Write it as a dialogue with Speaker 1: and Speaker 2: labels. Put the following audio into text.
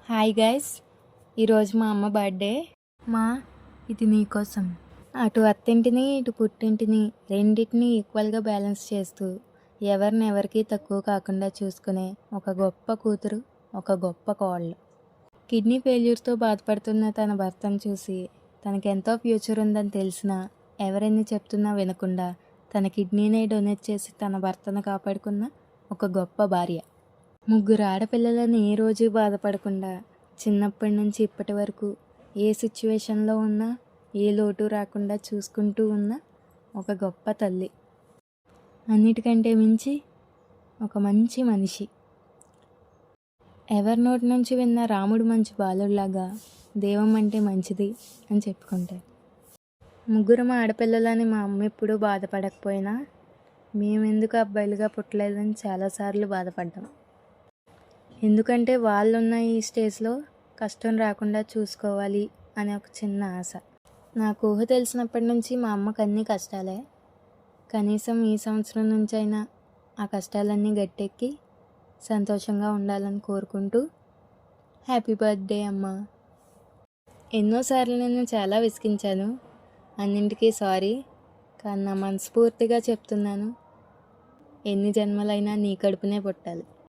Speaker 1: Hi guys, ఈరోజు మా అమ్మ బర్త్డే. మా ఇది నీకోసం. అటు అత్తింటిని ఇటు పుట్టింటిని రెండింటిని ఈక్వల్గా బ్యాలెన్స్ చేస్తూ ఎవరికి తక్కువ కాకుండా చూసుకునే ఒక గొప్ప కూతురు, ఒక గొప్ప కోడలు. కిడ్నీ ఫెయిల్యూర్తో బాధపడుతున్న తన భర్తను చూసి తనకెంతో ఫ్యూచర్ ఉందని తెలిసినా ఎవరెన్ని చెప్తున్నా వినకుండా తన కిడ్నీనే డొనేట్ చేసి తన భర్తను కాపాడుకున్న ఒక గొప్ప భార్య. 3 ఆడపిల్లలని ఏ రోజు బాధపడకుండా చిన్నప్పటి నుంచి ఇప్పటి వరకు ఏ సిచ్యువేషన్లో ఉన్నా ఏ లోటు రాకుండా చూసుకుంటూ ఉన్న ఒక గొప్ప తల్లి. అన్నిటికంటే మించి ఒక మంచి మనిషి. ఎవరి నోటి నుంచి విన్న రాముడు మంచి బాలుడిలాగా దైవం అంటే మంచిది అని చెప్పుకుంటారు. 3 ఆడపిల్లలని మా అమ్మ ఎప్పుడూ బాధపడకపోయినా మేమెందుకు అబ్బాయిలుగా పుట్టలేదని చాలాసార్లు బాధపడ్డాం. ఎందుకంటే వాళ్ళున్న ఈ స్టేజ్లో కష్టం రాకుండా చూసుకోవాలి అనే ఒక చిన్న ఆశ. నాకు ఊహ తెలిసినప్పటి నుంచి మా అమ్మకు అన్నీ కష్టాలే. కనీసం ఈ సంవత్సరం నుంచి అయినా ఆ కష్టాలన్నీ గట్టెక్కి సంతోషంగా ఉండాలని కోరుకుంటూ హ్యాపీ బర్త్డే అమ్మా. ఎన్నోసార్లు నేను చాలా విసిగించాను, అన్నింటికీ సారీ. కానీ నా మనస్ఫూర్తిగా చెప్తున్నాను, ఎన్ని జన్మలైనా నీ కడుపునే పుట్టాలి.